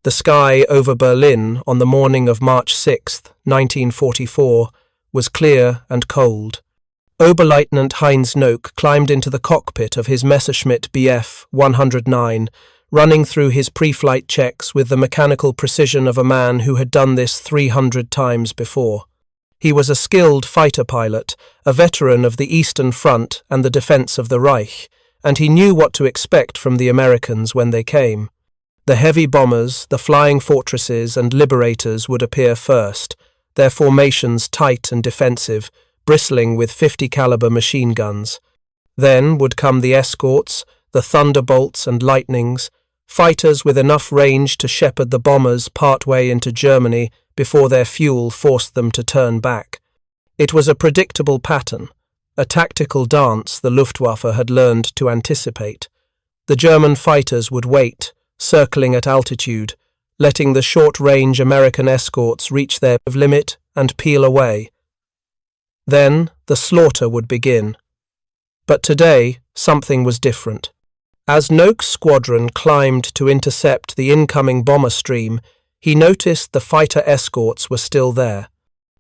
The sky over Berlin on the morning of March 6, 1944, was clear and cold. Oberleutnant Heinz Nock climbed into the cockpit of his Messerschmitt Bf 109, running through his pre-flight checks with the mechanical precision of a man who had done this 300 times before. He was a skilled fighter pilot, a veteran of the Eastern Front and the defense of the Reich, and he knew what to expect from the Americans when they came. The heavy bombers, the flying fortresses and Liberators would appear first, their formations tight and defensive, bristling with 50 caliber machine guns. Then would come the escorts, the thunderbolts and lightnings, fighters with enough range to shepherd the bombers partway into Germany before their fuel forced them to turn back. It was a predictable pattern, a tactical dance the Luftwaffe had learned to anticipate. The German fighters would wait, circling at altitude, letting the short-range American escorts reach their limit and peel away. Then the slaughter would begin. But today, something was different. As Nock's squadron climbed to intercept the incoming bomber stream, he noticed the fighter escorts were still there.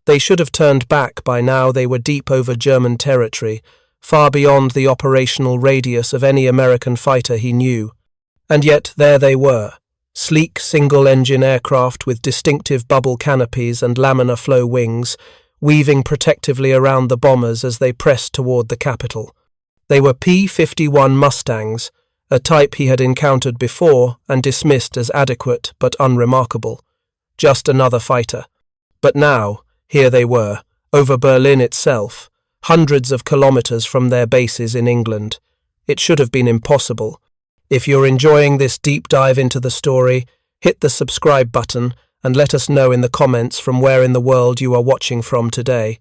They should have turned back by now. They were deep over German territory, far beyond the operational radius of any American fighter he knew. And yet there they were, sleek single-engine aircraft with distinctive bubble canopies and laminar flow wings, weaving protectively around the bombers as they pressed toward the capital. They were P-51 Mustangs, a type he had encountered before and dismissed as adequate but unremarkable. Just another fighter. But now, here they were, over Berlin itself, hundreds of kilometers from their bases in England. It should have been impossible. If you're enjoying this deep dive into the story, hit the subscribe button and let us know in the comments from where in the world you are watching from today.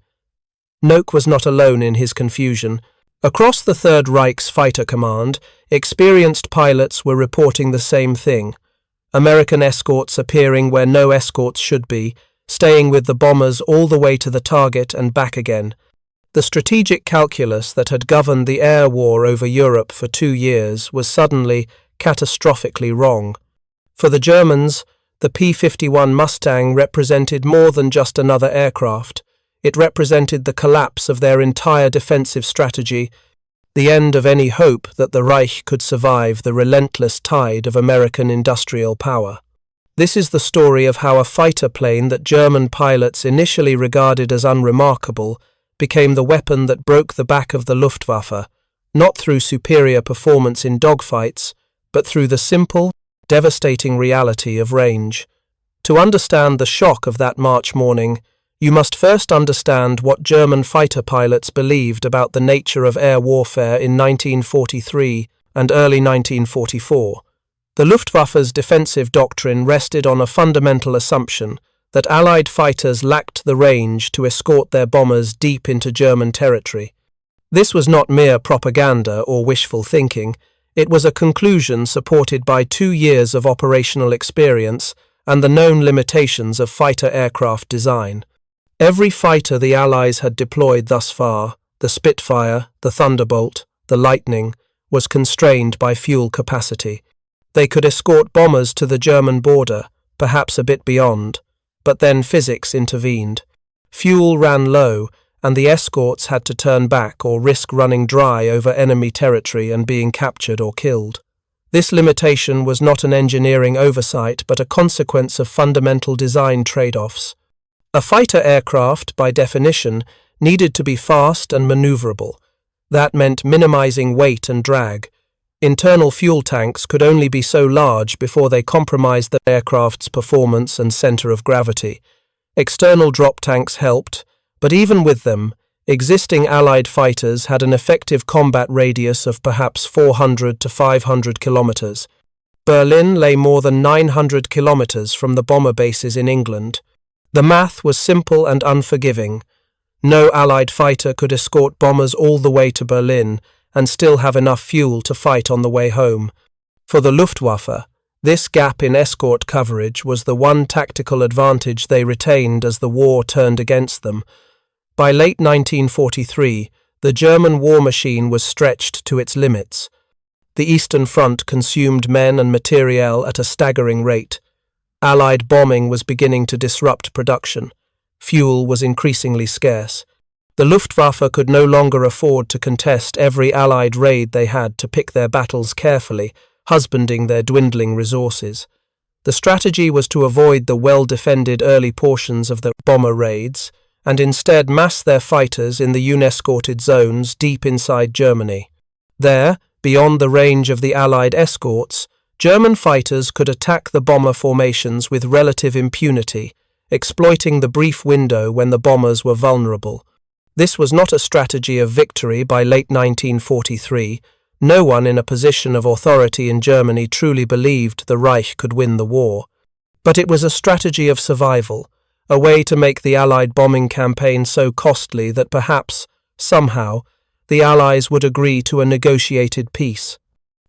Nock was not alone in his confusion. Across the Third Reich's fighter command, experienced pilots were reporting the same thing. American escorts appearing where no escorts should be, staying with the bombers all the way to the target and back again. The strategic calculus that had governed the air war over Europe for 2 years was suddenly, catastrophically wrong. For the Germans, the P-51 Mustang represented more than just another aircraft. It represented the collapse of their entire defensive strategy, the end of any hope that the Reich could survive the relentless tide of American industrial power. This is the story of how a fighter plane that German pilots initially regarded as unremarkable became the weapon that broke the back of the Luftwaffe, not through superior performance in dogfights, but through the simple, devastating reality of range. To understand the shock of that March morning, you must first understand what German fighter pilots believed about the nature of air warfare in 1943 and early 1944. The Luftwaffe's defensive doctrine rested on a fundamental assumption that Allied fighters lacked the range to escort their bombers deep into German territory. This was not mere propaganda or wishful thinking. It was a conclusion supported by 2 years of operational experience and the known limitations of fighter aircraft design. Every fighter the Allies had deployed thus far, the Spitfire, the Thunderbolt, the Lightning, was constrained by fuel capacity. They could escort bombers to the German border, perhaps a bit beyond, but then physics intervened. Fuel ran low, and the escorts had to turn back or risk running dry over enemy territory and being captured or killed. This limitation was not an engineering oversight but a consequence of fundamental design trade-offs. A fighter aircraft, by definition, needed to be fast and maneuverable. That meant minimizing weight and drag. Internal fuel tanks could only be so large before they compromised the aircraft's performance and center of gravity. External drop tanks helped, but even with them, existing Allied fighters had an effective combat radius of perhaps 400 to 500 kilometers. Berlin lay more than 900 kilometers from the bomber bases in England. The math was simple and unforgiving. No Allied fighter could escort bombers all the way to Berlin and still have enough fuel to fight on the way home. For the Luftwaffe, this gap in escort coverage was the one tactical advantage they retained as the war turned against them. By late 1943, the German war machine was stretched to its limits. The Eastern Front consumed men and materiel at a staggering rate. Allied bombing was beginning to disrupt production. Fuel was increasingly scarce. The Luftwaffe could no longer afford to contest every Allied raid. They had to pick their battles carefully, husbanding their dwindling resources. The strategy was to avoid the well-defended early portions of the bomber raids and instead mass their fighters in the unescorted zones deep inside Germany. There, beyond the range of the Allied escorts, German fighters could attack the bomber formations with relative impunity, exploiting the brief window when the bombers were vulnerable. This was not a strategy of victory by late 1943. No one in a position of authority in Germany truly believed the Reich could win the war. But it was a strategy of survival, a way to make the Allied bombing campaign so costly that perhaps, somehow, the Allies would agree to a negotiated peace.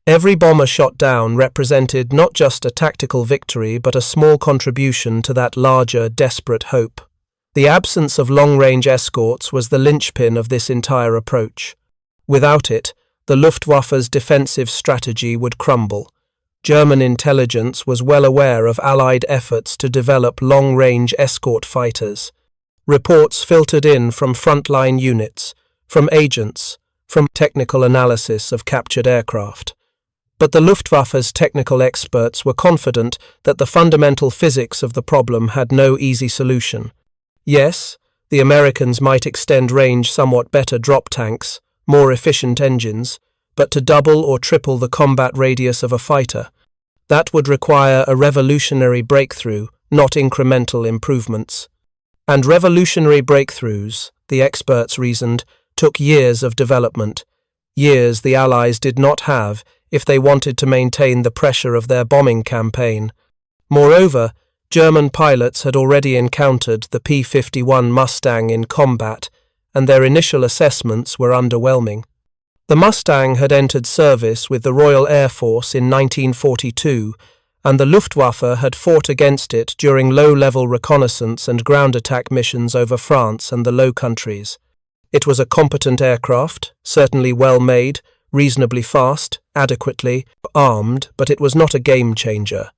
Every bomber shot down represented not just a tactical victory but a small contribution to that larger, desperate hope. The absence of long-range escorts was the linchpin of this entire approach. Without it, the Luftwaffe's defensive strategy would crumble. German intelligence was well aware of Allied efforts to develop long-range escort fighters. Reports filtered in from frontline units, from agents, from technical analysis of captured aircraft. But the Luftwaffe's technical experts were confident that the fundamental physics of the problem had no easy solution. Yes, the Americans might extend range somewhat better drop tanks, more efficient engines, but to double or triple the combat radius of a fighter, that would require a revolutionary breakthrough, not incremental improvements. And revolutionary breakthroughs, the experts reasoned, took years of development, years the Allies did not have if they wanted to maintain the pressure of their bombing campaign. Moreover, German pilots had already encountered the P-51 Mustang in combat, and their initial assessments were underwhelming. The Mustang had entered service with the Royal Air Force in 1942, and the Luftwaffe had fought against it during low-level reconnaissance and ground attack missions over France and the Low Countries. It was a competent aircraft, certainly well-made, reasonably fast, adequately armed, but it was not a game-changer.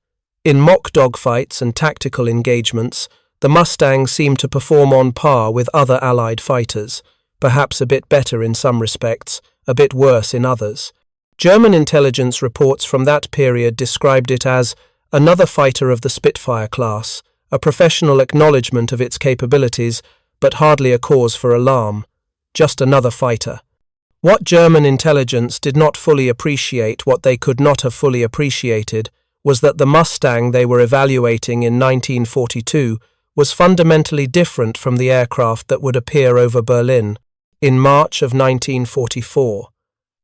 In mock dogfights and tactical engagements, the Mustang seemed to perform on par with other Allied fighters, perhaps a bit better in some respects, a bit worse in others. German intelligence reports from that period described it as another fighter of the Spitfire class, a professional acknowledgement of its capabilities, but hardly a cause for alarm. Just another fighter. What German intelligence did not fully appreciate, what they could not have fully appreciated, was that the Mustang they were evaluating in 1942 was fundamentally different from the aircraft that would appear over Berlin in March of 1944.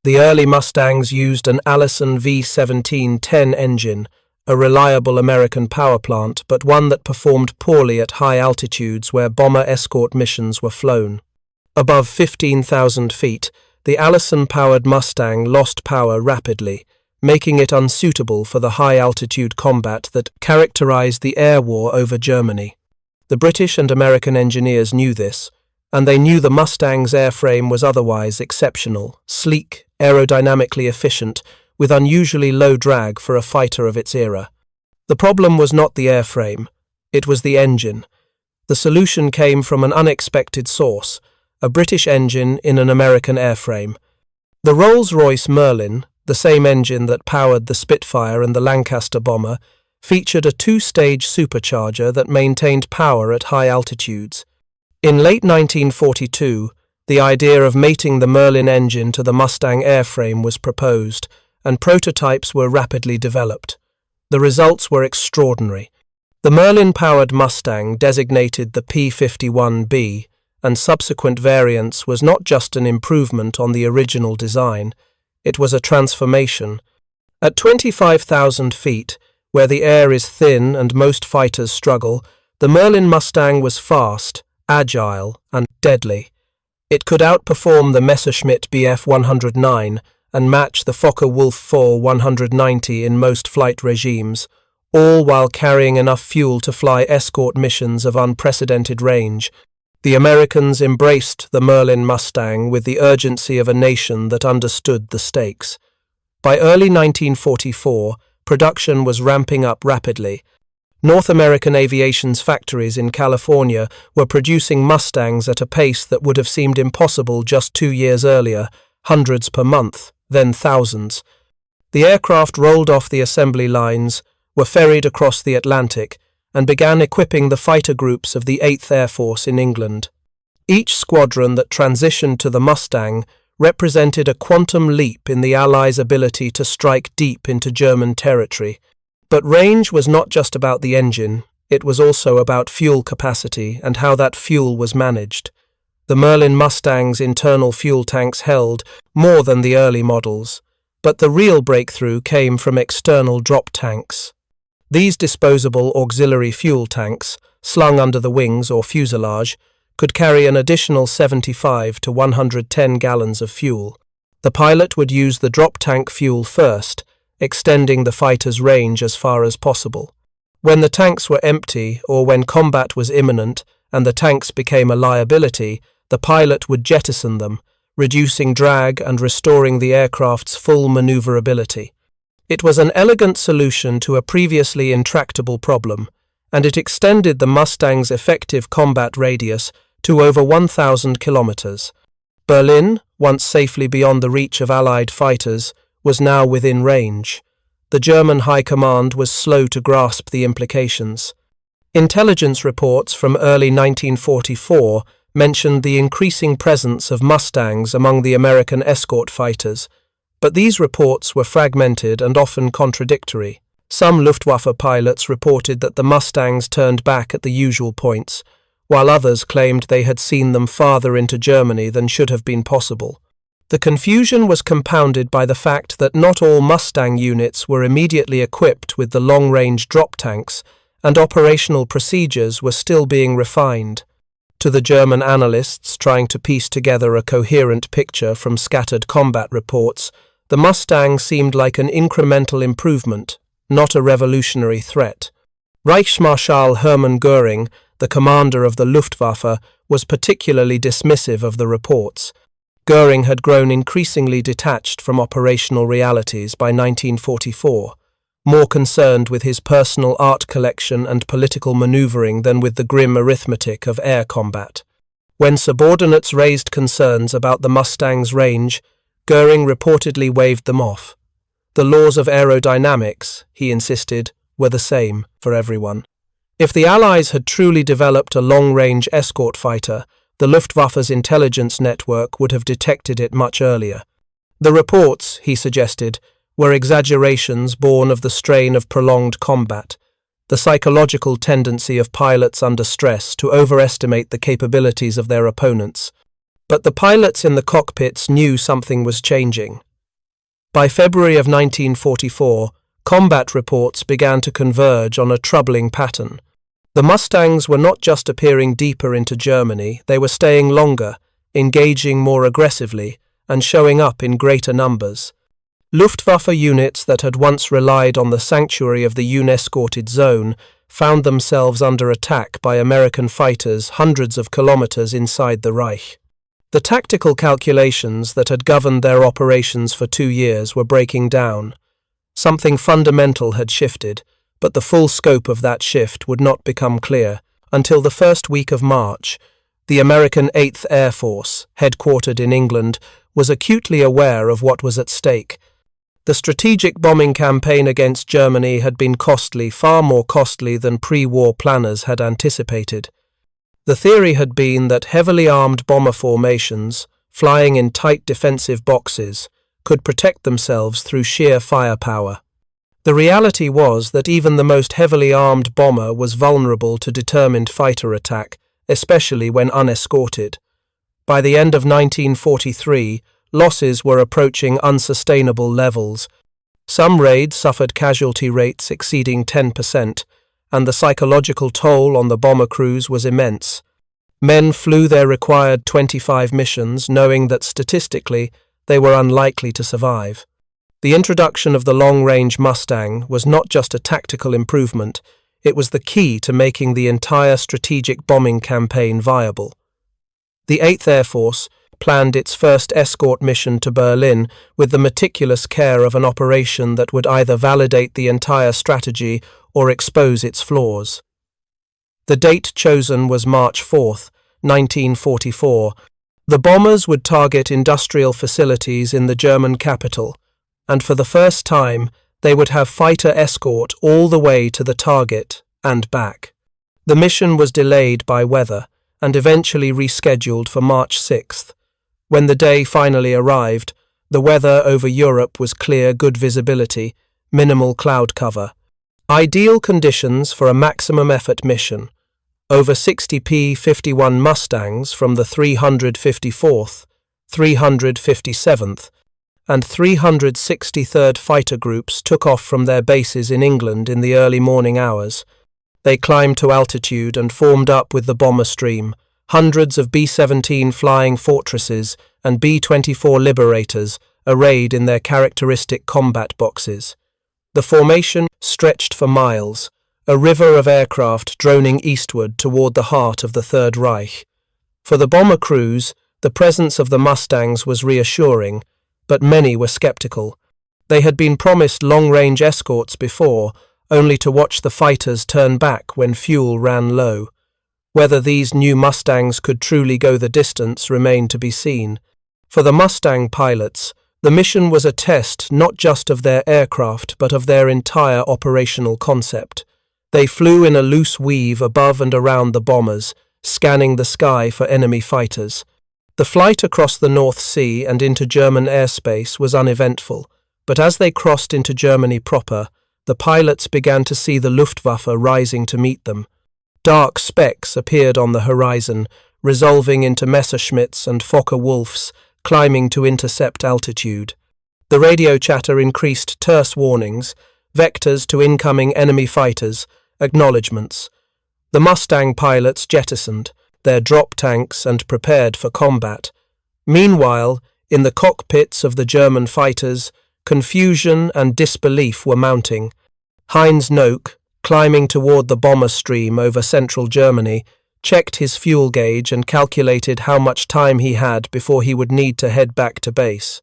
The early Mustangs used an Allison V1710 engine, a reliable American power plant, but one that performed poorly at high altitudes where bomber escort missions were flown. Above 15,000 feet, the Allison-powered Mustang lost power rapidly, making it unsuitable for the high-altitude combat that characterized the air war over Germany. The British and American engineers knew this, and they knew the Mustang's airframe was otherwise exceptional, sleek, aerodynamically efficient, with unusually low drag for a fighter of its era. The problem was not the airframe, it was the engine. The solution came from an unexpected source, a British engine in an American airframe. The Rolls-Royce Merlin, the same engine that powered the Spitfire and the Lancaster bomber, featured a two-stage supercharger that maintained power at high altitudes. In late 1942, the idea of mating the Merlin engine to the Mustang airframe was proposed, and prototypes were rapidly developed. The results were extraordinary. The Merlin-powered Mustang, designated the P-51B, and subsequent variants, was not just an improvement on the original design, it was a transformation. At 25,000 feet, where the air is thin and most fighters struggle, the Merlin Mustang was fast, agile, and deadly. It could outperform the Messerschmitt Bf 109 and match the Focke-Wulf Fall 190 in most flight regimes, all while carrying enough fuel to fly escort missions of unprecedented range. The Americans embraced the Merlin Mustang with the urgency of a nation that understood the stakes. By early 1944, production was ramping up rapidly. North American Aviation's factories in California were producing Mustangs at a pace that would have seemed impossible just 2 years earlier, hundreds per month, then thousands. The aircraft rolled off the assembly lines, were ferried across the Atlantic, and began equipping the fighter groups of the 8th Air Force in England. Each squadron that transitioned to the Mustang represented a quantum leap in the Allies' ability to strike deep into German territory. But range was not just about the engine, it was also about fuel capacity and how that fuel was managed. The Merlin Mustang's internal fuel tanks held more than the early models, but the real breakthrough came from external drop tanks. These disposable auxiliary fuel tanks, slung under the wings or fuselage, could carry an additional 75 to 110 gallons of fuel. The pilot would use the drop tank fuel first, extending the fighter's range as far as possible. When the tanks were empty or when combat was imminent and the tanks became a liability, the pilot would jettison them, reducing drag and restoring the aircraft's full maneuverability. It was an elegant solution to a previously intractable problem, and it extended the Mustang's effective combat radius to over 1,000 kilometers. Berlin, once safely beyond the reach of Allied fighters, was now within range. The German High Command was slow to grasp the implications. Intelligence reports from early 1944 mentioned the increasing presence of Mustangs among the American escort fighters, but these reports were fragmented and often contradictory. Some Luftwaffe pilots reported that the Mustangs turned back at the usual points, while others claimed they had seen them farther into Germany than should have been possible. The confusion was compounded by the fact that not all Mustang units were immediately equipped with the long-range drop tanks, and operational procedures were still being refined. To the German analysts trying to piece together a coherent picture from scattered combat reports, the Mustang seemed like an incremental improvement, not a revolutionary threat. Reichsmarschall Hermann Göring, the commander of the Luftwaffe, was particularly dismissive of the reports. Göring had grown increasingly detached from operational realities by 1944, more concerned with his personal art collection and political maneuvering than with the grim arithmetic of air combat. When subordinates raised concerns about the Mustang's range, Göring reportedly waved them off. The laws of aerodynamics, he insisted, were the same for everyone. If the Allies had truly developed a long-range escort fighter, the Luftwaffe's intelligence network would have detected it much earlier. The reports, he suggested, were exaggerations born of the strain of prolonged combat, the psychological tendency of pilots under stress to overestimate the capabilities of their opponents. But the pilots in the cockpits knew something was changing. By February of 1944, combat reports began to converge on a troubling pattern. The Mustangs were not just appearing deeper into Germany, they were staying longer, engaging more aggressively, and showing up in greater numbers. Luftwaffe units that had once relied on the sanctuary of the unescorted zone found themselves under attack by American fighters hundreds of kilometers inside the Reich. The tactical calculations that had governed their operations for 2 years were breaking down. Something fundamental had shifted, but the full scope of that shift would not become clear until the first week of March. The American 8th Air Force, headquartered in England, was acutely aware of what was at stake. The strategic bombing campaign against Germany had been costly, far more costly than pre-war planners had anticipated. The theory had been that heavily armed bomber formations, flying in tight defensive boxes, could protect themselves through sheer firepower. The reality was that even the most heavily armed bomber was vulnerable to determined fighter attack, especially when unescorted. By the end of 1943, losses were approaching unsustainable levels. Some raids suffered casualty rates exceeding 10%, and the psychological toll on the bomber crews was immense. Men flew their required 25 missions, knowing that statistically they were unlikely to survive. The introduction of the long-range Mustang was not just a tactical improvement, it was the key to making the entire strategic bombing campaign viable. The 8th Air Force planned its first escort mission to Berlin with the meticulous care of an operation that would either validate the entire strategy or expose its flaws. The date chosen was March 4, 1944. The bombers would target industrial facilities in the German capital, and for the first time, they would have fighter escort all the way to the target and back. The mission was delayed by weather and eventually rescheduled for March 6th. When the day finally arrived, the weather over Europe was clear, good visibility, minimal cloud cover. Ideal conditions for a maximum effort mission. Over 60 P-51 Mustangs from the 354th, 357th, and 363rd Fighter Groups took off from their bases in England in the early morning hours. They climbed to altitude and formed up with the bomber stream, hundreds of B-17 flying fortresses and B-24 Liberators arrayed in their characteristic combat boxes. The formation stretched for miles, a river of aircraft droning eastward toward the heart of the Third Reich. For the bomber crews, the presence of the Mustangs was reassuring, but many were skeptical. They had been promised long-range escorts before, only to watch the fighters turn back when fuel ran low. Whether these new Mustangs could truly go the distance remained to be seen. For the Mustang pilots, the mission was a test not just of their aircraft but of their entire operational concept. They flew in a loose weave above and around the bombers, scanning the sky for enemy fighters. The flight across the North Sea and into German airspace was uneventful, but as they crossed into Germany proper, the pilots began to see the Luftwaffe rising to meet them. Dark specks appeared on the horizon, resolving into Messerschmitts and Fokker-Wulfs, climbing to intercept altitude. The radio chatter increased terse warnings, vectors to incoming enemy fighters, acknowledgements. The Mustang pilots jettisoned their drop tanks and prepared for combat. Meanwhile, in the cockpits of the German fighters, confusion and disbelief were mounting. Heinz Nock, climbing toward the bomber stream over central Germany, checked his fuel gauge and calculated how much time he had before he would need to head back to base.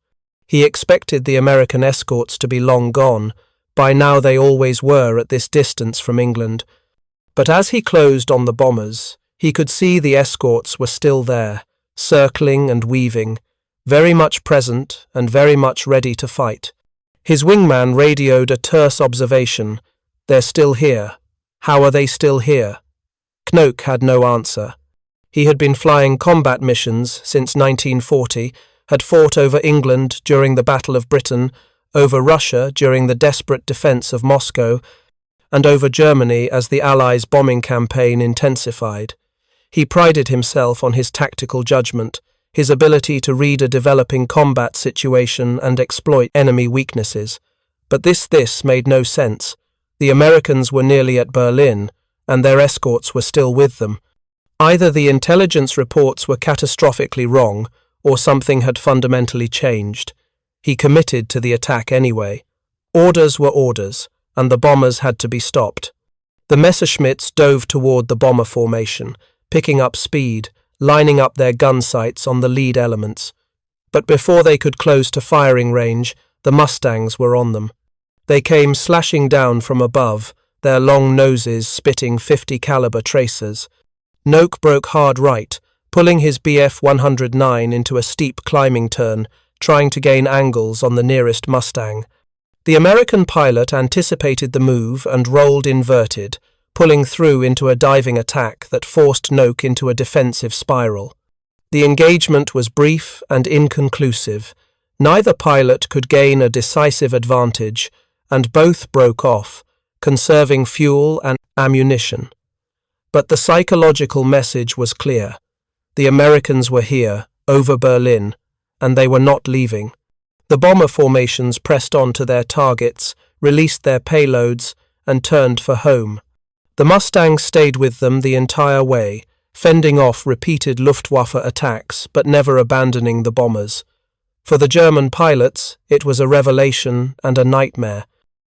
He expected the American escorts to be long gone. By now they always were at this distance from England. But as he closed on the bombers, he could see the escorts were still there, circling and weaving, very much present and very much ready to fight. His wingman radioed a terse observation. "They're still here. How are they still here?" Knock had no answer. He had been flying combat missions since 1940, had fought over England during the Battle of Britain, over Russia during the desperate defense of Moscow, and over Germany as the Allies' bombing campaign intensified. He prided himself on his tactical judgment, his ability to read a developing combat situation and exploit enemy weaknesses. But this made no sense. The Americans were nearly at Berlin, and their escorts were still with them. Either the intelligence reports were catastrophically wrong, or something had fundamentally changed. He committed to the attack anyway. Orders were orders, and the bombers had to be stopped. The Messerschmitts dove toward the bomber formation, picking up speed, lining up their gun sights on the lead elements. But before they could close to firing range, the Mustangs were on them. They came slashing down from above, their long noses spitting .50 caliber tracers. Nock broke hard right, pulling his Bf 109 into a steep climbing turn, trying to gain angles on the nearest Mustang. The American pilot anticipated the move and rolled inverted, pulling through into a diving attack that forced Nock into a defensive spiral. The engagement was brief and inconclusive. Neither pilot could gain a decisive advantage, and both broke off, conserving fuel and ammunition. But the psychological message was clear. The Americans were here, over Berlin, and they were not leaving. The bomber formations pressed on to their targets, released their payloads, and turned for home. The Mustangs stayed with them the entire way, fending off repeated Luftwaffe attacks but never abandoning the bombers. For the German pilots, it was a revelation and a nightmare.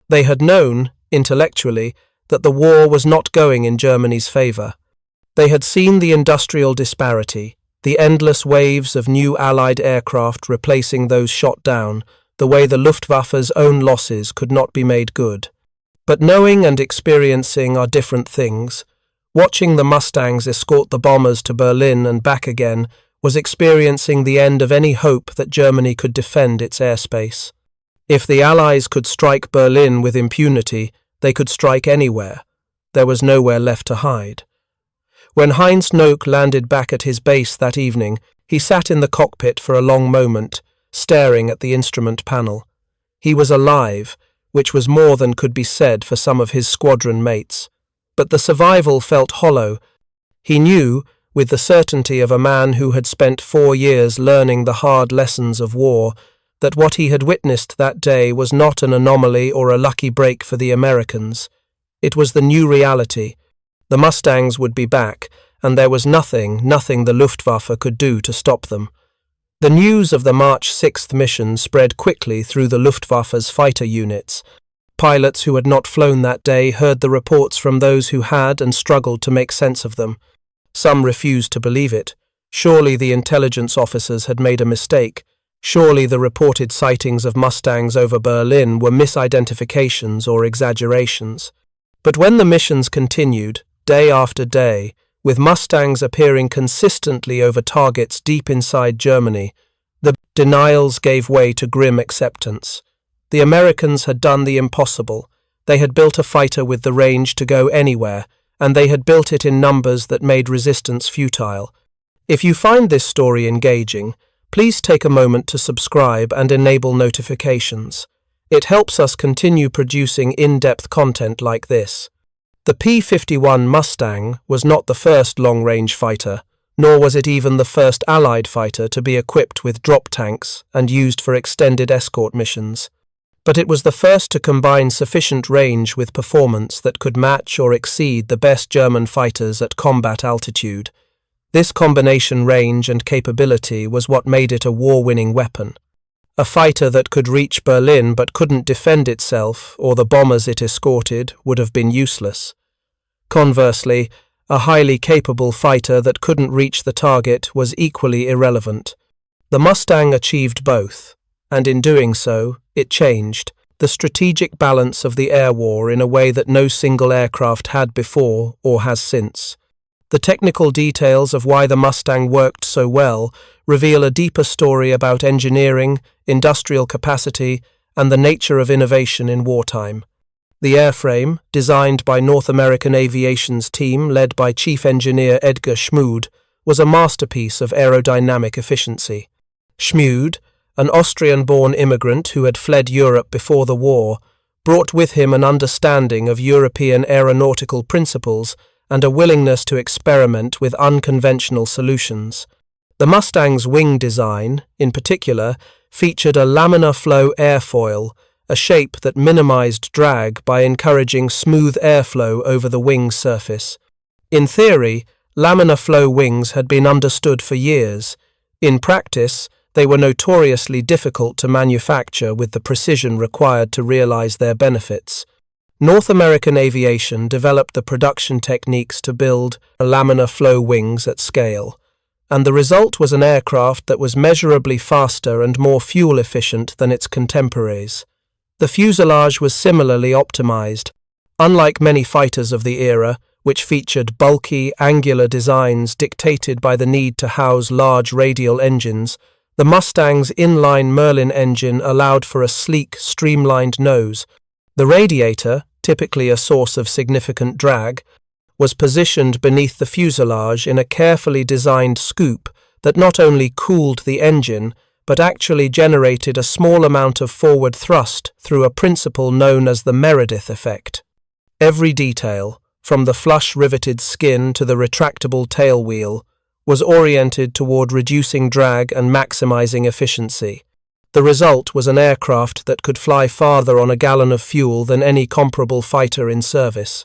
They had known, intellectually, that the war was not going in Germany's favour. They had seen the industrial disparity, the endless waves of new Allied aircraft replacing those shot down, the way the Luftwaffe's own losses could not be made good. But knowing and experiencing are different things. Watching the Mustangs escort the bombers to Berlin and back again was experiencing the end of any hope that Germany could defend its airspace. If the Allies could strike Berlin with impunity, they could strike anywhere. There was nowhere left to hide. When Heinz Noak landed back at his base that evening, he sat in the cockpit for a long moment, staring at the instrument panel. He was alive, which was more than could be said for some of his squadron mates. But the survival felt hollow. He knew, with the certainty of a man who had spent 4 years learning the hard lessons of war, that what he had witnessed that day was not an anomaly or a lucky break for the Americans. It was the new reality. The Mustangs would be back, and there was nothing the Luftwaffe could do to stop them. The news of the March 6th mission spread quickly through the Luftwaffe's fighter units. Pilots who had not flown that day heard the reports from those who had and struggled to make sense of them. Some refused to believe it. Surely the intelligence officers had made a mistake. Surely the reported sightings of Mustangs over Berlin were misidentifications or exaggerations. But when the missions continued, day after day, with Mustangs appearing consistently over targets deep inside Germany, the denials gave way to grim acceptance. The Americans had done the impossible. They had built a fighter with the range to go anywhere, and they had built it in numbers that made resistance futile. If you find this story engaging, please take a moment to subscribe and enable notifications. It helps us continue producing in-depth content like this. The P-51 Mustang was not the first long-range fighter, nor was it even the first Allied fighter to be equipped with drop tanks and used for extended escort missions. But it was the first to combine sufficient range with performance that could match or exceed the best German fighters at combat altitude. This combination range and capability was what made it a war-winning weapon. A fighter that could reach Berlin but couldn't defend itself, or the bombers it escorted, would have been useless. Conversely, a highly capable fighter that couldn't reach the target was equally irrelevant. The Mustang achieved both, and in doing so, it changed the strategic balance of the air war in a way that no single aircraft had before or has since. The technical details of why the Mustang worked so well reveal a deeper story about engineering, industrial capacity, and the nature of innovation in wartime. The airframe, designed by North American Aviation's team led by Chief Engineer Edgar Schmude, was a masterpiece of aerodynamic efficiency. Schmude, an Austrian-born immigrant who had fled Europe before the war, brought with him an understanding of European aeronautical principles and a willingness to experiment with unconventional solutions. The Mustang's wing design, in particular, featured a laminar flow airfoil, a shape that minimized drag by encouraging smooth airflow over the wing surface. In theory, laminar flow wings had been understood for years. In practice, they were notoriously difficult to manufacture with the precision required to realize their benefits. North American Aviation developed the production techniques to build laminar flow wings at scale, and the result was an aircraft that was measurably faster and more fuel-efficient than its contemporaries. The fuselage was similarly optimized. Unlike many fighters of the era, which featured bulky, angular designs dictated by the need to house large radial engines, the Mustang's inline Merlin engine allowed for a sleek, streamlined nose. The radiator, typically a source of significant drag, was positioned beneath the fuselage in a carefully designed scoop that not only cooled the engine, but actually generated a small amount of forward thrust through a principle known as the Meredith effect. Every detail, from the flush riveted skin to the retractable tail wheel, was oriented toward reducing drag and maximizing efficiency. The result was an aircraft that could fly farther on a gallon of fuel than any comparable fighter in service.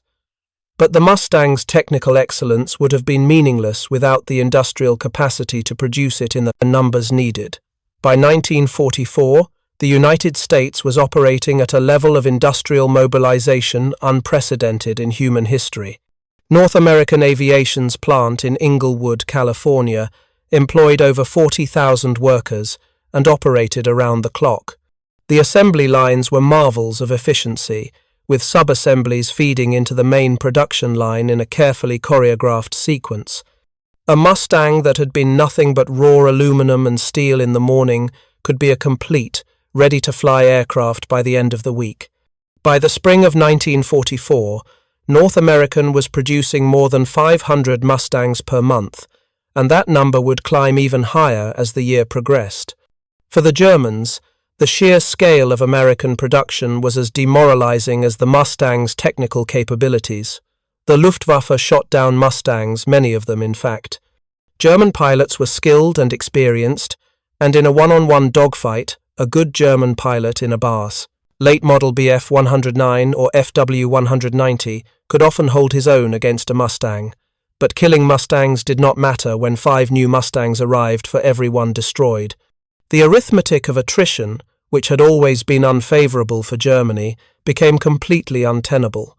But the Mustang's technical excellence would have been meaningless without the industrial capacity to produce it in the numbers needed. By 1944, the United States was operating at a level of industrial mobilization unprecedented in human history. North American Aviation's plant in Inglewood, California, employed over 40,000 workers and operated around the clock. The assembly lines were marvels of efficiency, with sub-assemblies feeding into the main production line in a carefully choreographed sequence. A Mustang that had been nothing but raw aluminum and steel in the morning could be a complete, ready-to-fly aircraft by the end of the week. By the spring of 1944, North American was producing more than 500 Mustangs per month, and that number would climb even higher as the year progressed. For the Germans, the sheer scale of American production was as demoralizing as the Mustang's technical capabilities. The Luftwaffe shot down Mustangs, many of them in fact. German pilots were skilled and experienced, and in a one-on-one dogfight, a good German pilot in a Bas, late model Bf 109 or FW 190, could often hold his own against a Mustang. But killing Mustangs did not matter when 5 new Mustangs arrived for every one destroyed. The arithmetic of attrition, which had always been unfavorable for Germany, became completely untenable.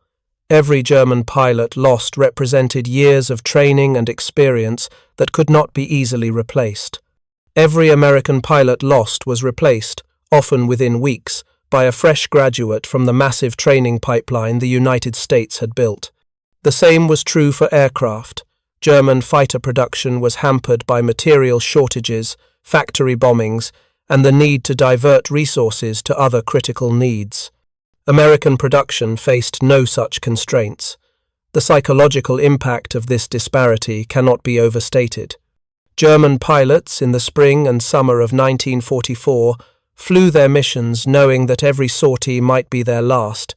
Every German pilot lost represented years of training and experience that could not be easily replaced. Every American pilot lost was replaced, often within weeks, by a fresh graduate from the massive training pipeline the United States had built. The same was true for aircraft. German fighter production was hampered by material shortages, factory bombings, and the need to divert resources to other critical needs. American production faced no such constraints. The psychological impact of this disparity cannot be overstated. German pilots in the spring and summer of 1944 flew their missions knowing that every sortie might be their last,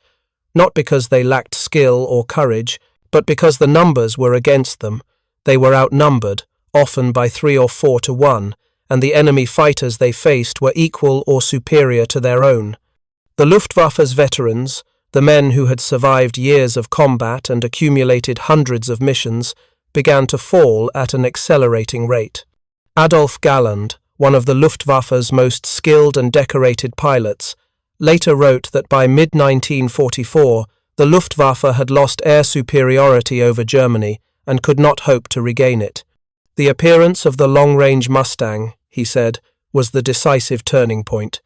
not because they lacked skill or courage, but because the numbers were against them. They were outnumbered, often by 3 or 4 to 1, and the enemy fighters they faced were equal or superior to their own. The Luftwaffe's veterans, the men who had survived years of combat and accumulated hundreds of missions, began to fall at an accelerating rate. Adolf Galland, one of the Luftwaffe's most skilled and decorated pilots, later wrote that by mid-1944 the Luftwaffe had lost air superiority over Germany and could not hope to regain it. The appearance of the long-range Mustang, he said, was the decisive turning point.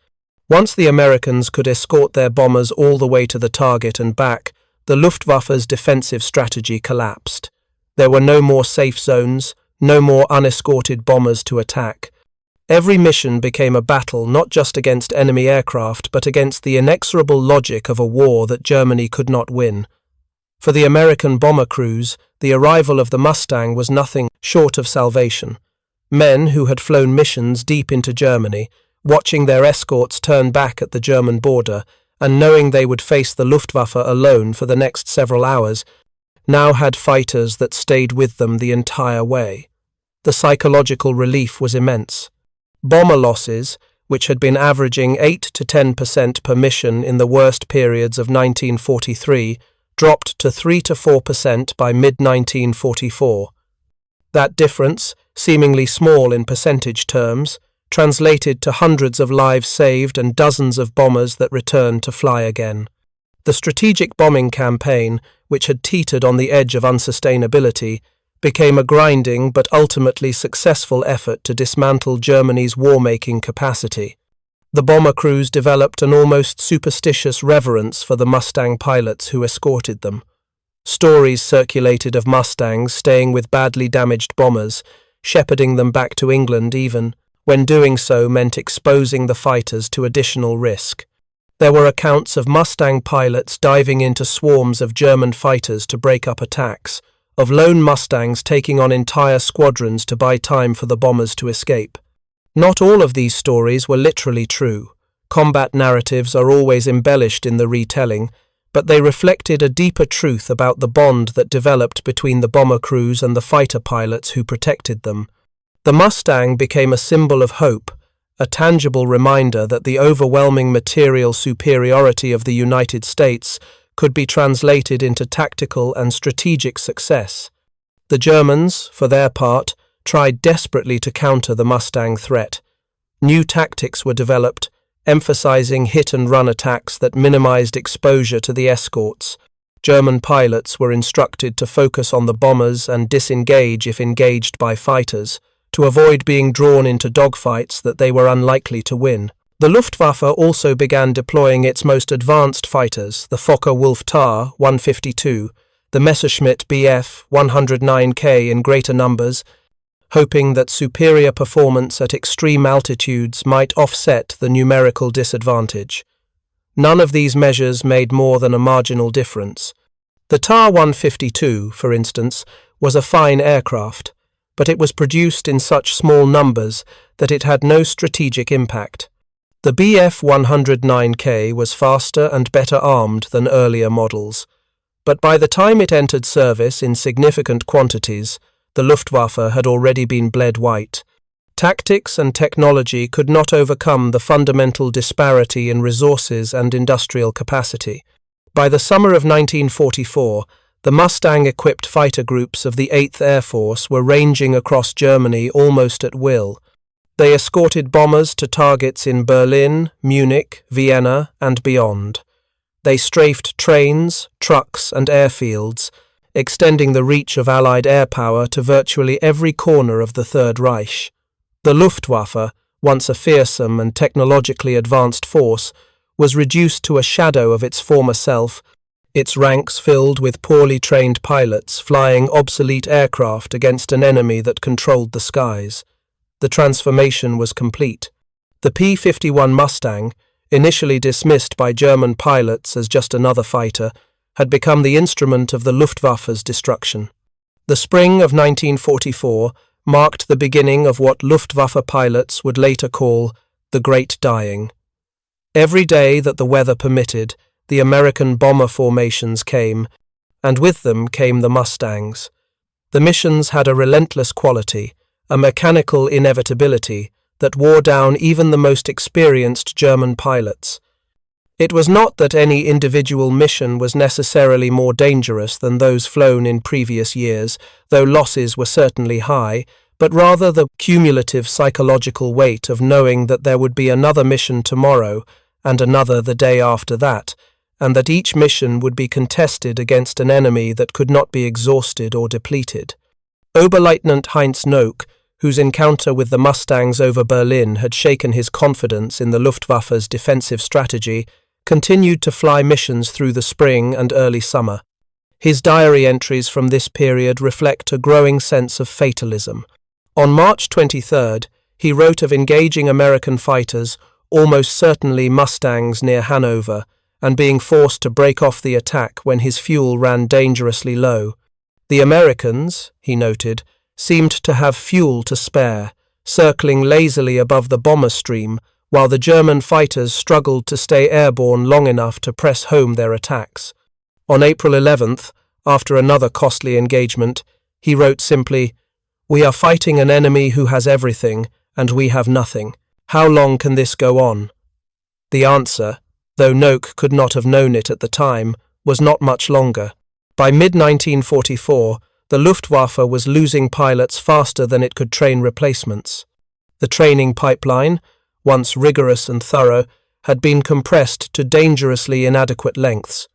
Once the Americans could escort their bombers all the way to the target and back, the Luftwaffe's defensive strategy collapsed. There were no more safe zones, no more unescorted bombers to attack. Every mission became a battle not just against enemy aircraft, but against the inexorable logic of a war that Germany could not win. For the American bomber crews, the arrival of the Mustang was nothing short of salvation. Men who had flown missions deep into Germany, watching their escorts turn back at the German border, and knowing they would face the Luftwaffe alone for the next several hours, now had fighters that stayed with them the entire way. The psychological relief was immense. Bomber losses, which had been averaging 8 to 10% per mission in the worst periods of 1943, dropped to 3 to 4% by mid-1944. That difference, seemingly small in percentage terms, translated to hundreds of lives saved and dozens of bombers that returned to fly again. The strategic bombing campaign, which had teetered on the edge of unsustainability, became a grinding but ultimately successful effort to dismantle Germany's war-making capacity. The bomber crews developed an almost superstitious reverence for the Mustang pilots who escorted them. Stories circulated of Mustangs staying with badly damaged bombers, shepherding them back to England even, when doing so meant exposing the fighters to additional risk. There were accounts of Mustang pilots diving into swarms of German fighters to break up attacks, of lone Mustangs taking on entire squadrons to buy time for the bombers to escape. Not all of these stories were literally true. Combat narratives are always embellished in the retelling, but they reflected a deeper truth about the bond that developed between the bomber crews and the fighter pilots who protected them. The Mustang became a symbol of hope, a tangible reminder that the overwhelming material superiority of the United States could be translated into tactical and strategic success. The Germans, for their part, tried desperately to counter the Mustang threat. New tactics were developed, emphasizing hit-and-run attacks that minimized exposure to the escorts. German pilots were instructed to focus on the bombers and disengage if engaged by fighters, to avoid being drawn into dogfights that they were unlikely to win. The Luftwaffe also began deploying its most advanced fighters, the Fokker-Wulf Tar 152, the Messerschmitt Bf 109K in greater numbers, hoping that superior performance at extreme altitudes might offset the numerical disadvantage. None of these measures made more than a marginal difference. The Tar 152, for instance, was a fine aircraft, but it was produced in such small numbers that it had no strategic impact. The Bf 109K was faster and better armed than earlier models, but by the time it entered service in significant quantities, the Luftwaffe had already been bled white. Tactics and technology could not overcome the fundamental disparity in resources and industrial capacity. By the summer of 1944, the Mustang-equipped fighter groups of the 8th Air Force were ranging across Germany almost at will. They escorted bombers to targets in Berlin, Munich, Vienna, and beyond. They strafed trains, trucks, and airfields, extending the reach of Allied air power to virtually every corner of the Third Reich. The Luftwaffe, once a fearsome and technologically advanced force, was reduced to a shadow of its former self, its ranks filled with poorly trained pilots flying obsolete aircraft against an enemy that controlled the skies. The transformation was complete. The P-51 Mustang, initially dismissed by German pilots as just another fighter, had become the instrument of the Luftwaffe's destruction. The spring of 1944 marked the beginning of what Luftwaffe pilots would later call the Great Dying. Every day that the weather permitted, the American bomber formations came, and with them came the Mustangs. The missions had a relentless quality, a mechanical inevitability that wore down even the most experienced German pilots. It was not that any individual mission was necessarily more dangerous than those flown in previous years, though losses were certainly high, but rather the cumulative psychological weight of knowing that there would be another mission tomorrow and another the day after that, and that each mission would be contested against an enemy that could not be exhausted or depleted. Oberleutnant Heinz Noack, whose encounter with the Mustangs over Berlin had shaken his confidence in the Luftwaffe's defensive strategy, continued to fly missions through the spring and early summer. His diary entries from this period reflect a growing sense of fatalism. On March 23rd, he wrote of engaging American fighters, almost certainly Mustangs near Hanover, and being forced to break off the attack when his fuel ran dangerously low. The Americans, he noted, seemed to have fuel to spare, circling lazily above the bomber stream, while the German fighters struggled to stay airborne long enough to press home their attacks. On April 11th, after another costly engagement, he wrote simply, "We are fighting an enemy who has everything, and we have nothing. How long can this go on?" The answer, though Noack could not have known it at the time, was not much longer. By mid-1944, the Luftwaffe was losing pilots faster than it could train replacements. The training pipeline, once rigorous and thorough, had been compressed to dangerously inadequate lengths.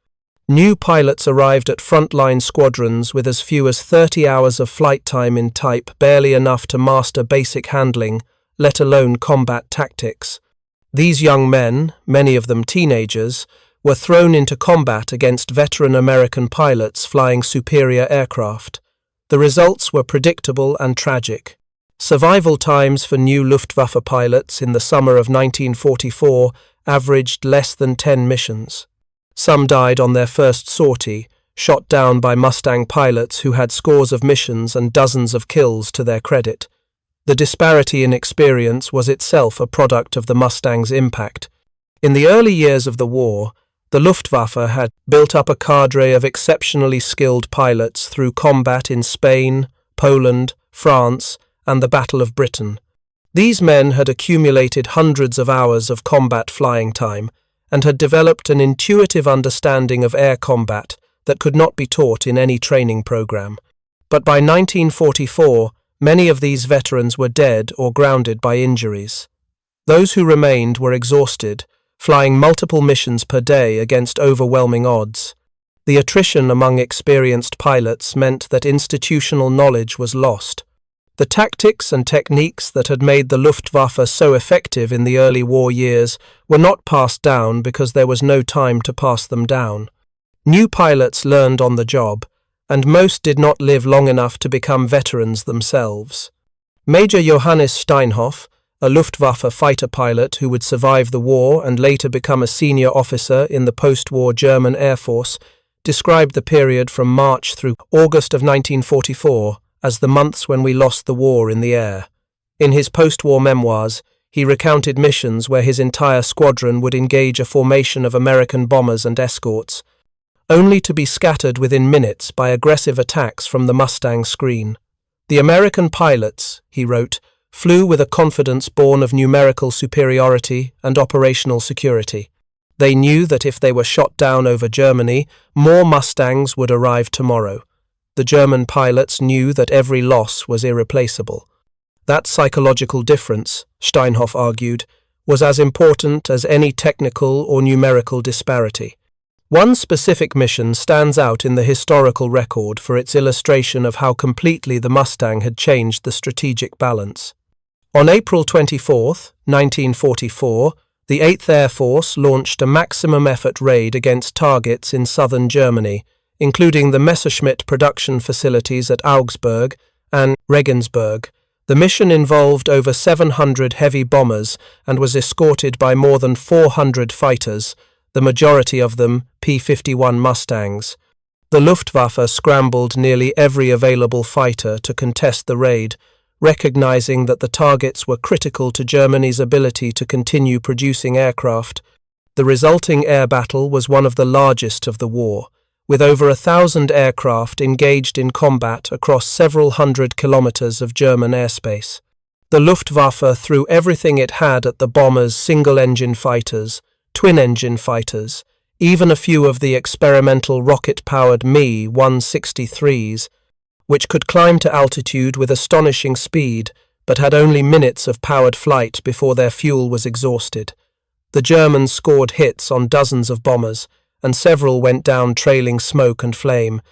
New pilots arrived at frontline squadrons with as few as 30 hours of flight time in type, barely enough to master basic handling, let alone combat tactics. These young men, many of them teenagers, were thrown into combat against veteran American pilots flying superior aircraft. The results were predictable and tragic. Survival times for new Luftwaffe pilots in the summer of 1944 averaged less than 10 missions. Some died on their first sortie, shot down by Mustang pilots who had scores of missions and dozens of kills to their credit. The disparity in experience was itself a product of the Mustang's impact. In the early years of the war, the Luftwaffe had built up a cadre of exceptionally skilled pilots through combat in Spain, Poland, France, and the Battle of Britain. These men had accumulated hundreds of hours of combat flying time and had developed an intuitive understanding of air combat that could not be taught in any training program. But by 1944, many of these veterans were dead or grounded by injuries. Those who remained were exhausted, flying multiple missions per day against overwhelming odds. The attrition among experienced pilots meant that institutional knowledge was lost. The tactics and techniques that had made the Luftwaffe so effective in the early war years were not passed down because there was no time to pass them down. New pilots learned on the job, and most did not live long enough to become veterans themselves. Major Johannes Steinhoff, a Luftwaffe fighter pilot who would survive the war and later become a senior officer in the post-war German Air Force, described the period from March through August of 1944 as the months when we lost the war in the air. In his post-war memoirs, he recounted missions where his entire squadron would engage a formation of American bombers and escorts, only to be scattered within minutes by aggressive attacks from the Mustang screen. The American pilots, he wrote, flew with a confidence born of numerical superiority and operational security. They knew that if they were shot down over Germany, more Mustangs would arrive tomorrow. The German pilots knew that every loss was irreplaceable. That psychological difference, Steinhoff argued, was as important as any technical or numerical disparity. One specific mission stands out in the historical record for its illustration of how completely the Mustang had changed the strategic balance. On April 24, 1944, the 8th Air Force launched a maximum-effort raid against targets in southern Germany, including the Messerschmitt production facilities at Augsburg and Regensburg. The mission involved over 700 heavy bombers and was escorted by more than 400 fighters, the majority of them P-51 Mustangs. The Luftwaffe scrambled nearly every available fighter to contest the raid, recognizing that the targets were critical to Germany's ability to continue producing aircraft. The resulting air battle was one of the largest of the war, with over 1,000 aircraft engaged in combat across several hundred kilometers of German airspace. The Luftwaffe threw everything it had at the bombers' single-engine fighters, twin-engine fighters, even a few of the experimental rocket-powered Me-163s, which could climb to altitude with astonishing speed but had only minutes of powered flight before their fuel was exhausted. The Germans scored hits on dozens of bombers, and several went down trailing smoke and flame.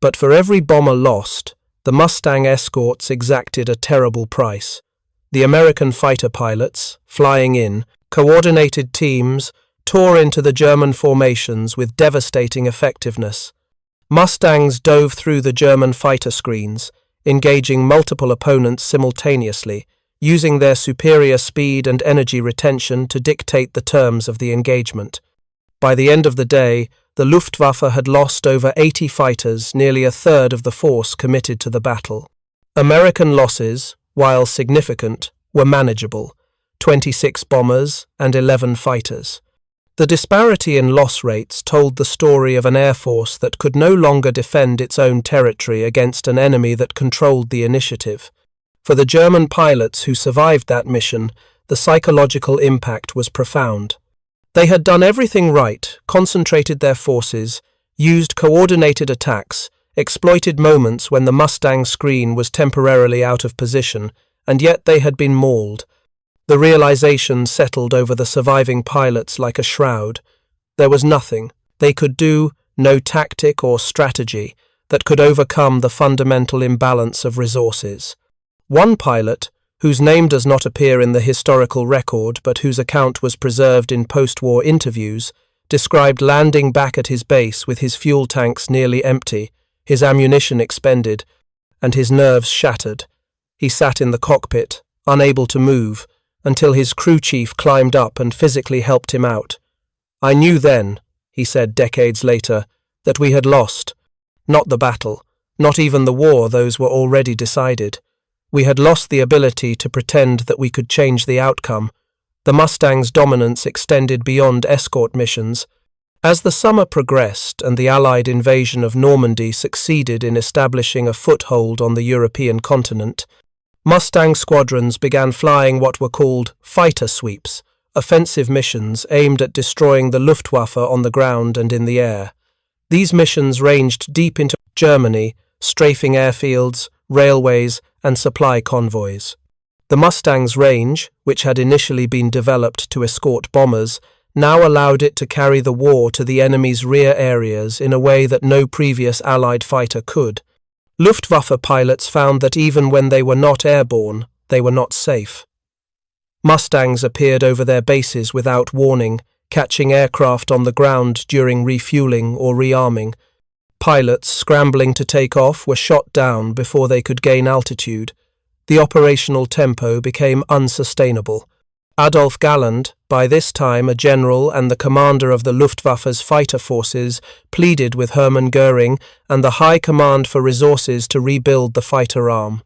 But for every bomber lost, the Mustang escorts exacted a terrible price. The American fighter pilots, flying in, coordinated teams, tore into the German formations with devastating effectiveness. Mustangs dove through the German fighter screens, engaging multiple opponents simultaneously, using their superior speed and energy retention to dictate the terms of the engagement. By the end of the day, the Luftwaffe had lost over 80 fighters, nearly a third of the force committed to the battle. American losses, while significant, were manageable: 26 bombers and 11 fighters. The disparity in loss rates told the story of an air force that could no longer defend its own territory against an enemy that controlled the initiative. For the German pilots who survived that mission, the psychological impact was profound. They had done everything right, concentrated their forces, used coordinated attacks, exploited moments when the Mustang screen was temporarily out of position, and yet they had been mauled. The realization settled over the surviving pilots like a shroud. There was nothing they could do, no tactic or strategy, that could overcome the fundamental imbalance of resources. One pilot, whose name does not appear in the historical record but whose account was preserved in post-war interviews, described landing back at his base with his fuel tanks nearly empty, his ammunition expended, and his nerves shattered. He sat in the cockpit, unable to move, until his crew chief climbed up and physically helped him out. "I knew then," he said decades later, "that we had lost. Not the battle, not even the war, those were already decided. We had lost the ability to pretend that we could change the outcome. The Mustang's dominance extended beyond escort missions. As the summer progressed and the Allied invasion of Normandy succeeded in establishing a foothold on the European continent, Mustang squadrons began flying what were called fighter sweeps, offensive missions aimed at destroying the Luftwaffe on the ground and in the air. These missions ranged deep into Germany, strafing airfields, railways, and supply convoys. The Mustang's range, which had initially been developed to escort bombers, now allowed it to carry the war to the enemy's rear areas in a way that no previous Allied fighter could. Luftwaffe pilots found that even when they were not airborne, they were not safe. Mustangs appeared over their bases without warning, catching aircraft on the ground during refueling or rearming. Pilots scrambling to take off were shot down before they could gain altitude. The operational tempo became unsustainable. Adolf Galland, by this time a general and the commander of the Luftwaffe's fighter forces, pleaded with Hermann Göring and the High Command for resources to rebuild the fighter arm.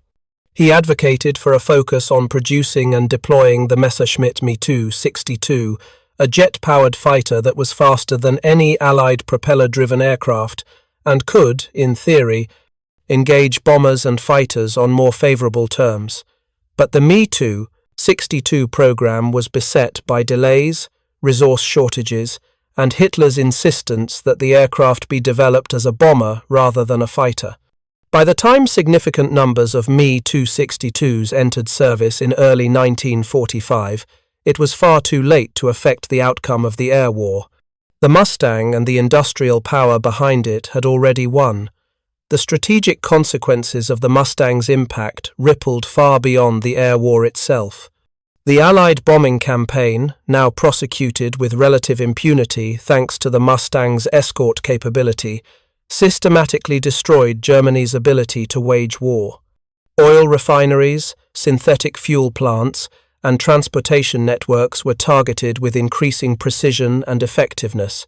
He advocated for a focus on producing and deploying the Messerschmitt Me 262, a jet-powered fighter that was faster than any Allied propeller-driven aircraft and could, in theory, engage bombers and fighters on more favorable terms. But the Me 262 program was beset by delays, resource shortages, and Hitler's insistence that the aircraft be developed as a bomber rather than a fighter. By the time significant numbers of Me 262s entered service in early 1945, it was far too late to affect the outcome of the air war. The Mustang and the industrial power behind it had already won. The strategic consequences of the Mustang's impact rippled far beyond the air war itself. The Allied bombing campaign, now prosecuted with relative impunity thanks to the Mustang's escort capability, systematically destroyed Germany's ability to wage war. Oil refineries, synthetic fuel plants, and transportation networks were targeted with increasing precision and effectiveness.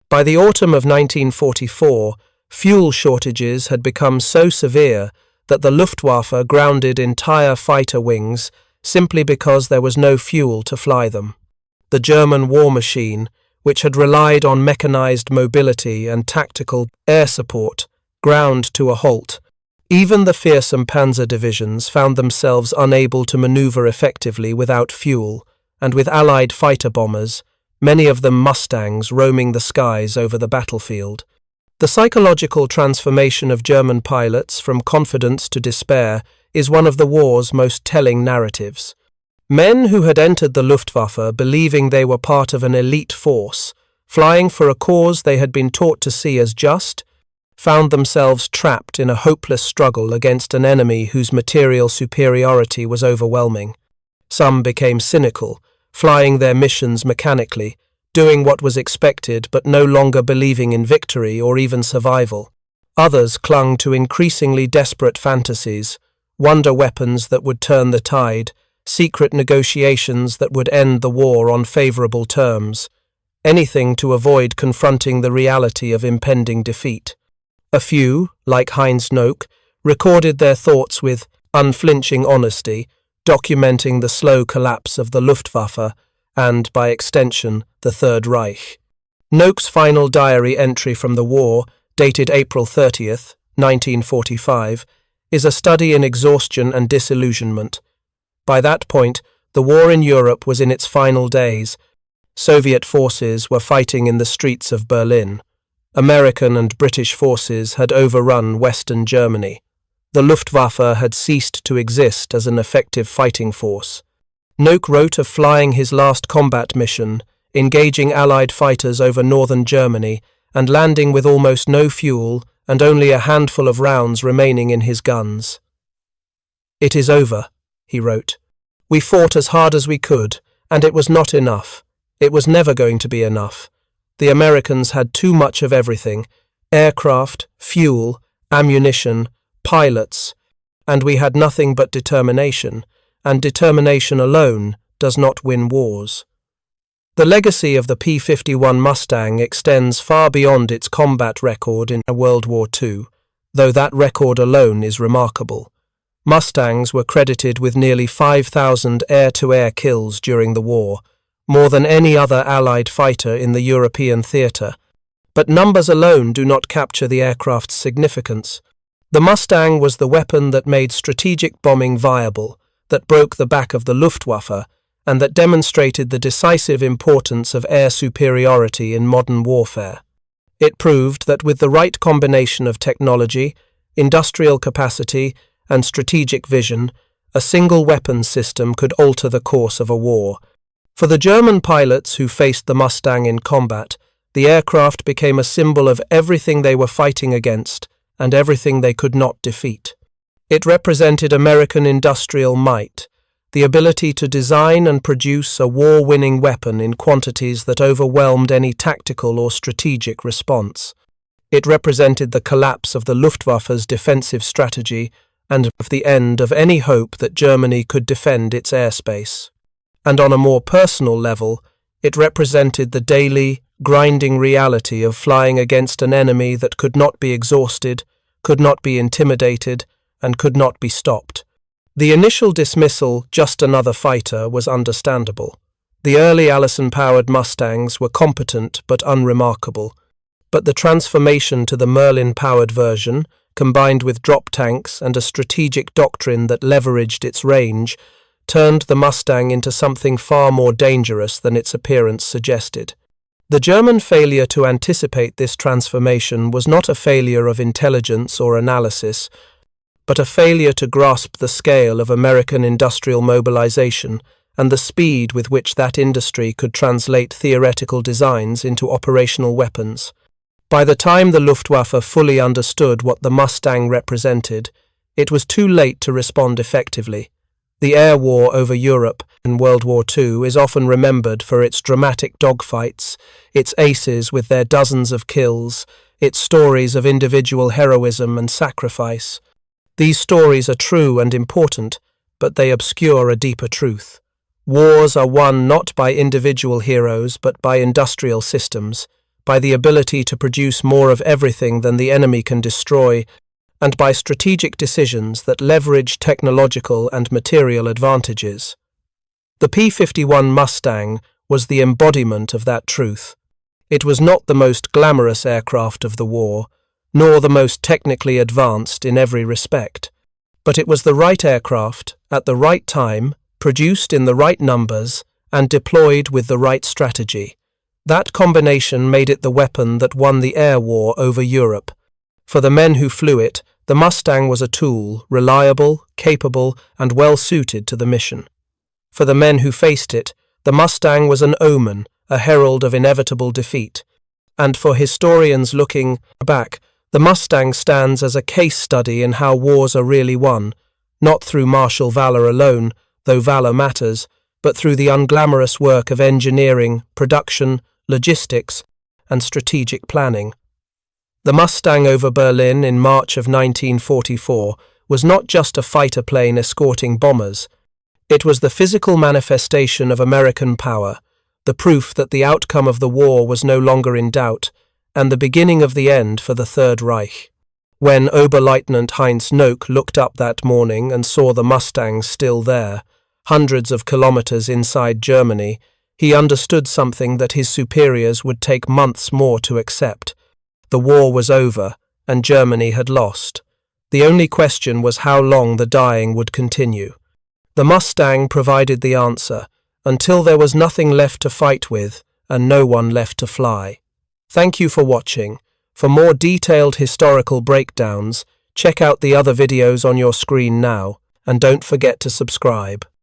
By the autumn of 1944, fuel shortages had become so severe that the Luftwaffe grounded entire fighter wings simply because there was no fuel to fly them. The German war machine, which had relied on mechanized mobility and tactical air support, ground to a halt. Even the fearsome panzer divisions found themselves unable to maneuver effectively without fuel, and with Allied fighter bombers, many of them Mustangs, roaming the skies over the battlefield. The psychological transformation of German pilots from confidence to despair is one of the war's most telling narratives. Men who had entered the Luftwaffe believing they were part of an elite force, flying for a cause they had been taught to see as just, found themselves trapped in a hopeless struggle against an enemy whose material superiority was overwhelming. Some became cynical, flying their missions mechanically, doing what was expected but no longer believing in victory or even survival. Others clung to increasingly desperate fantasies, wonder weapons that would turn the tide, secret negotiations that would end the war on favorable terms, anything to avoid confronting the reality of impending defeat. A few, like Heinz Nock, recorded their thoughts with unflinching honesty, documenting the slow collapse of the Luftwaffe and, by extension, the Third Reich. Nock's final diary entry from the war, dated April 30th, 1945, is a study in exhaustion and disillusionment. By that point, the war in Europe was in its final days. Soviet forces were fighting in the streets of Berlin. American and British forces had overrun Western Germany. The Luftwaffe had ceased to exist as an effective fighting force. Nock wrote of flying his last combat mission, engaging Allied fighters over northern Germany, and landing with almost no fuel and only a handful of rounds remaining in his guns. "It is over," he wrote. "We fought as hard as we could, and it was not enough. It was never going to be enough. The Americans had too much of everything: aircraft, fuel, ammunition, pilots, and we had nothing but determination, and determination alone does not win wars." The legacy of the P-51 Mustang extends far beyond its combat record in World War II, though that record alone is remarkable. Mustangs were credited with nearly 5,000 air-to-air kills during the war, more than any other Allied fighter in the European theatre. But numbers alone do not capture the aircraft's significance. The Mustang was the weapon that made strategic bombing viable, that broke the back of the Luftwaffe, and that demonstrated the decisive importance of air superiority in modern warfare. It proved that with the right combination of technology, industrial capacity, and strategic vision, a single weapons system could alter the course of a war. For the German pilots who faced the Mustang in combat, the aircraft became a symbol of everything they were fighting against and everything they could not defeat. It represented American industrial might, the ability to design and produce a war-winning weapon in quantities that overwhelmed any tactical or strategic response. It represented the collapse of the Luftwaffe's defensive strategy and of the end of any hope that Germany could defend its airspace. And on a more personal level, it represented the daily, grinding reality of flying against an enemy that could not be exhausted, could not be intimidated, and could not be stopped. The initial dismissal, just another fighter, was understandable. The early Allison-powered Mustangs were competent but unremarkable, but the transformation to the Merlin-powered version, combined with drop tanks and a strategic doctrine that leveraged its range, turned the Mustang into something far more dangerous than its appearance suggested. The German failure to anticipate this transformation was not a failure of intelligence or analysis, but a failure to grasp the scale of American industrial mobilization and the speed with which that industry could translate theoretical designs into operational weapons. By the time the Luftwaffe fully understood what the Mustang represented, it was too late to respond effectively. The air war over Europe in World War II is often remembered for its dramatic dogfights, its aces with their dozens of kills, its stories of individual heroism and sacrifice. These stories are true and important, but they obscure a deeper truth. Wars are won not by individual heroes, but by industrial systems, by the ability to produce more of everything than the enemy can destroy, and by strategic decisions that leverage technological and material advantages. The P-51 Mustang was the embodiment of that truth. It was not the most glamorous aircraft of the war, nor the most technically advanced in every respect, but it was the right aircraft, at the right time, produced in the right numbers, and deployed with the right strategy. That combination made it the weapon that won the air war over Europe. For the men who flew it, the Mustang was a tool, reliable, capable, and well-suited to the mission. For the men who faced it, the Mustang was an omen, a herald of inevitable defeat. And for historians looking back, the Mustang stands as a case study in how wars are really won, not through martial valor alone, though valor matters, but through the unglamorous work of engineering, production, logistics, and strategic planning. The Mustang over Berlin in March of 1944 was not just a fighter plane escorting bombers. It was the physical manifestation of American power, the proof that the outcome of the war was no longer in doubt, and the beginning of the end for the Third Reich. When Oberleutnant Heinz Nock looked up that morning and saw the Mustangs still there, hundreds of kilometers inside Germany, he understood something that his superiors would take months more to accept. The war was over, and Germany had lost. The only question was how long the dying would continue. The Mustang provided the answer, until there was nothing left to fight with and no one left to fly. Thank you for watching. For more detailed historical breakdowns, check out the other videos on your screen now, and don't forget to subscribe.